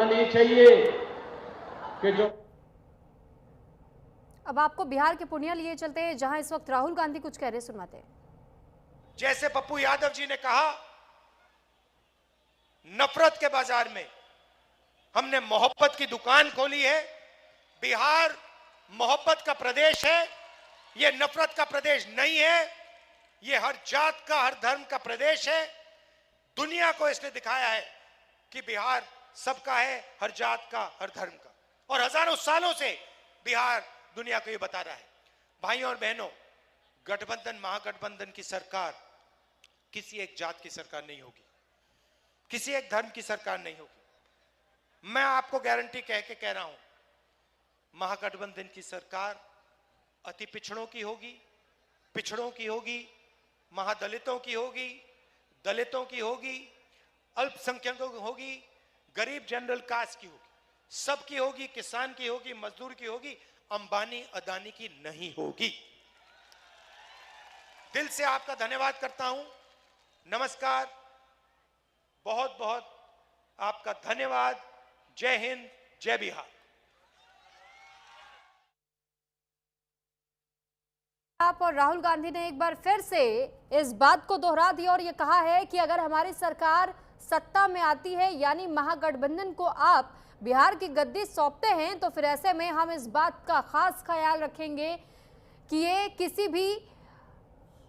नहीं चाहिए कि जो अब आपको बिहार के पूर्णिया लिए चलते हैं, जहां इस वक्त राहुल गांधी कुछ कह रहे, सुनवाते हैं। जैसे पप्पू यादव जी ने कहा, नफरत के बाजार में हमने मोहब्बत की दुकान खोली है। बिहार मोहब्बत का प्रदेश है, यह नफरत का प्रदेश नहीं है। यह हर जात का, हर धर्म का प्रदेश है। दुनिया को इसने दिखाया है कि बिहार सबका है, हर जात का, हर धर्म का। और हजारों सालों से बिहार दुनिया को यह बता रहा है। भाइयों और बहनों, गठबंधन, महागठबंधन की सरकार किसी एक जात की सरकार नहीं होगी, किसी एक धर्म की सरकार नहीं होगी। मैं आपको गारंटी कह के कह रहा हूं, महागठबंधन की सरकार अति पिछड़ों की होगी, पिछड़ों की होगी, महादलितों की होगी, दलितों की होगी, अल्पसंख्यकों की होगी, गरीब जनरल कास्ट की होगी, सबकी होगी, किसान की होगी, मजदूर की होगी, अंबानी अदानी की नहीं होगी। दिल से आपका धन्यवाद करता हूं। नमस्कार, बहुत बहुत आपका धन्यवाद। जय हिंद, जय बिहार। आप और राहुल गांधी ने एक बार फिर से इस बात को दोहरा दिया और ये कहा है कि अगर हमारी सरकार सत्ता में आती है, यानी महागठबंधन को आप बिहार की गद्दी सौंपते हैं, तो फिर ऐसे में हम इस बात का खास ख्याल रखेंगे कि ये किसी भी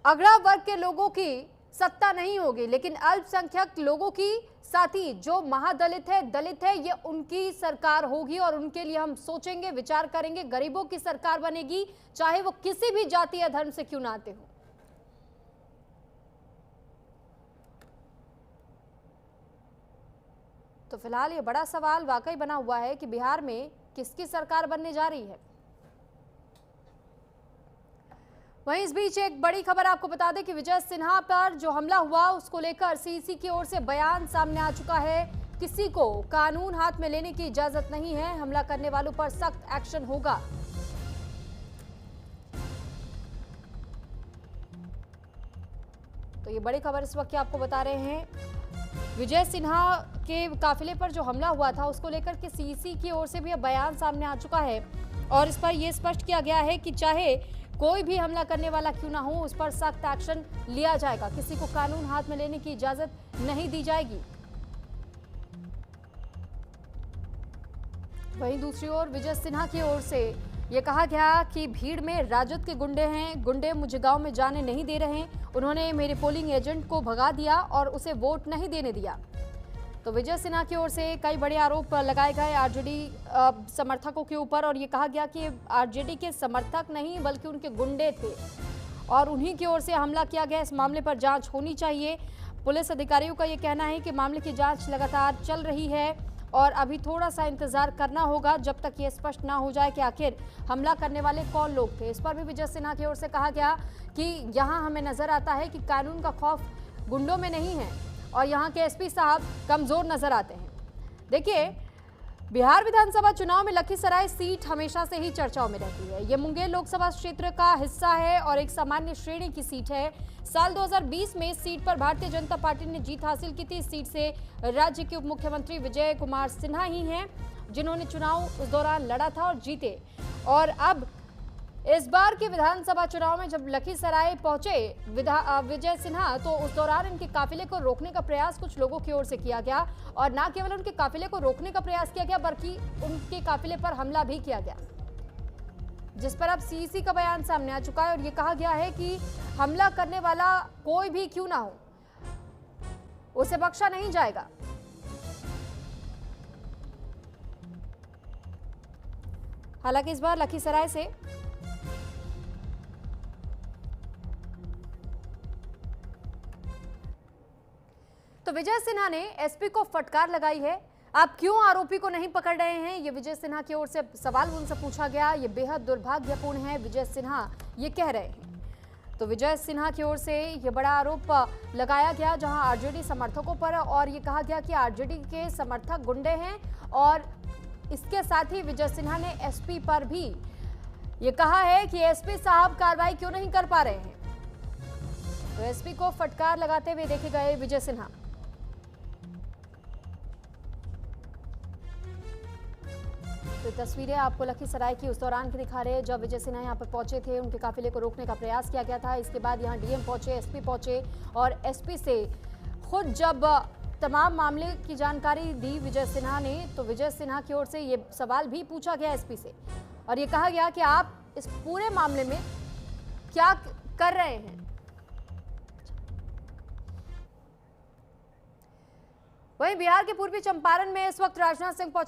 अगड़ा वर्ग के लोगों की सत्ता नहीं होगी, लेकिन अल्पसंख्यक लोगों की, साथ ही जो महादलित है, दलित है, ये उनकी सरकार होगी और उनके लिए हम सोचेंगे, विचार करेंगे। गरीबों की सरकार बनेगी, चाहे वो किसी भी जाति या धर्म से क्यों ना आते हो। तो फिलहाल ये बड़ा सवाल वाकई बना हुआ है कि बिहार में किसकी सरकार बनने जा रही है। वहीं इस बीच एक बड़ी खबर आपको बता दें कि विजय सिन्हा पर जो हमला हुआ, उसको लेकर सीईसी की ओर से बयान सामने आ चुका है। किसी को कानून हाथ में लेने की इजाजत नहीं है, हमला करने वालों पर सख्त एक्शन होगा। तो ये बड़ी खबर इस वक्त आपको बता रहे हैं। विजय सिन्हा के काफिले पर जो हमला हुआ था, उसको लेकर के सीईसी की ओर से भी बयान सामने आ चुका है और इस पर यह स्पष्ट किया गया है कि चाहे कोई भी हमला करने वाला क्यों ना हो, उस पर सख्त एक्शन लिया जाएगा। किसी को कानून हाथ में लेने की इजाजत नहीं दी जाएगी। वहीं दूसरी ओर विजय सिन्हा की ओर से यह कहा गया कि भीड़ में राजद के गुंडे हैं, गुंडे मुझे गांव में जाने नहीं दे रहे हैं, उन्होंने मेरे पोलिंग एजेंट को भगा दिया और उसे वोट नहीं देने दिया। तो विजय सिन्हा की ओर से कई बड़े आरोप लगाए गए आरजेडी समर्थकों के ऊपर और ये कहा गया कि आरजेडी के समर्थक नहीं बल्कि उनके गुंडे थे और उन्हीं की ओर से हमला किया गया। इस मामले पर जांच होनी चाहिए। पुलिस अधिकारियों का ये कहना है कि मामले की जांच लगातार चल रही है और अभी थोड़ा सा इंतजार करना होगा जब तक ये स्पष्ट ना हो जाए कि आखिर हमला करने वाले कौन लोग थे। इस पर भी विजय सिन्हा की ओर से कहा गया कि यहाँ हमें नजर आता है कि कानून का खौफ गुंडों में नहीं है और यहाँ के एसपी साहब कमजोर नजर आते हैं। देखिए, बिहार विधानसभा चुनाव में लखीसराय सीट हमेशा से ही चर्चाओं में रहती है। ये मुंगेर लोकसभा क्षेत्र का हिस्सा है और एक सामान्य श्रेणी की सीट है। साल 2020 में इस सीट पर भारतीय जनता पार्टी ने जीत हासिल की थी। इस सीट से राज्य के उप मुख्यमंत्री विजय कुमार सिन्हा ही हैं जिन्होंने चुनाव उस दौरान लड़ा था और जीते। और अब इस बार के विधानसभा चुनाव में जब लखीसराय पहुंचे विजय सिन्हा, तो उस दौरान इनके काफिले को रोकने का प्रयास कुछ लोगों की ओर से किया गया और न केवल उनके काफिले को रोकने का प्रयास किया गया बल्कि उनके काफिले पर हमला भी किया गया, जिस पर अब सीईसी का बयान सामने आ चुका है और ये कहा गया है कि हमला करने वाला कोई भी क्यों ना हो, उसे बख्शा नहीं जाएगा। हालांकि इस बार लखीसराय से तो विजय सिन्हा ने एसपी को फटकार लगाई है। आप क्यों आरोपी को नहीं पकड़ रहे हैं, ये विजय सिन्हा की ओर से सवाल उनसे पूछा गया। ये बेहद दुर्भाग्यपूर्ण है, विजय सिन्हा ये कह रहे हैं। तो विजय सिन्हा की ओर से ये बड़ा आरोप लगाया गया जहां आरजेडी समर्थकों पर और ये कहा गया कि आरजेडी के समर्थक गुंडे हैं और इसके साथ ही विजय सिन्हा ने एसपी पर भी ये कहा है कि एसपी साहब कार्रवाई क्यों नहीं कर पा रहे हैं। तो एसपी को फटकार लगाते हुए देखे गए विजय सिन्हा। तो तस्वीरें आपको लखीसराय की उस दौरान की दिखा रहे हैं जब विजय सिन्हा यहाँ पर पहुंचे थे। उनके काफिले को रोकने का प्रयास किया गया था। इसके बाद यहाँ डीएम पहुंचे, एसपी पहुंचे और एसपी से खुद जब तमाम मामले की जानकारी दी विजय सिन्हा ने, तो विजय सिन्हा की ओर से ये सवाल भी पूछा गया एसपी से और ये कहा गया कि आप इस पूरे मामले में क्या कर रहे हैं। वहीं बिहार के पूर्वी चंपारण में इस वक्त राजनाथ सिंह पहुंचे।